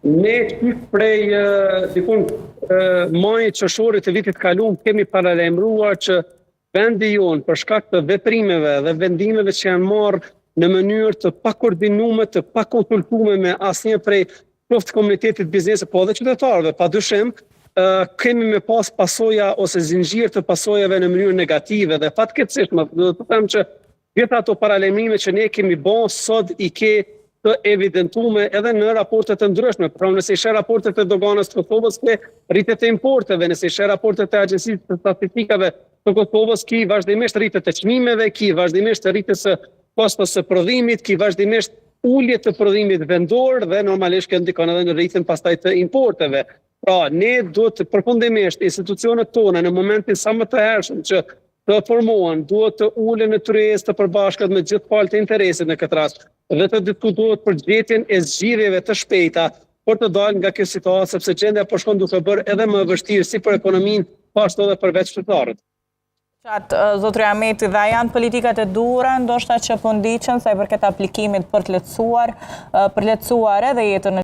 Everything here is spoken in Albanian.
Ne prej dikun majit qershorit të vitit kaluar kemi paralajmëruar që vendi jonë për shkak të veprimeve dhe vendimeve që janë marrë në mënyrë të pakoordinuar, të pakonsultuar me asnjë prej qoftë komunitetit biznesit, po edhe qytetarëve, padyshim, kemi me pas pasoja ose zinxhir të pasojave në mënyrë negative dhe fatkeqësisht do të them që gjitha ato paralajmërime që ne kemi bën sot i ke të evidentuar edhe në raportet të ndryshme. Pra nëse i sheh raportet e doganës të Kosovës ke rritjet e importeve, nëse i sheh raportet e Agjencisë të Statistikave të Kosovës ki vazhdimisht rritjet e çmimeve, ki vazhdimisht rritjes së kostos së prodhimit, ki vazhdimisht ulje të prodhimit vendor dhe normalisht kjo ndikon edhe në rritjen pastaj të importeve. Pra ne duhet përfundimisht institucionet tona në momentin sa më të hershëm që të formohen, duhet të ulen në tryezë të përbashkët me gjithë palët e interesit në këtë rast dhe të diskutohet për gjetjen e zgjidhjeve të shpejta për të dalë nga kjo situatë, sepse gjendja po shkon duke bërë edhe më vështirë si për ekonominë, po ashtu edhe për vetë qytetarët. Zotri Ahmeti, dhe janë politikat e duhura, ndoshta që po ndiqen sa i përket aplikimit për të lehtësuar edhe jetën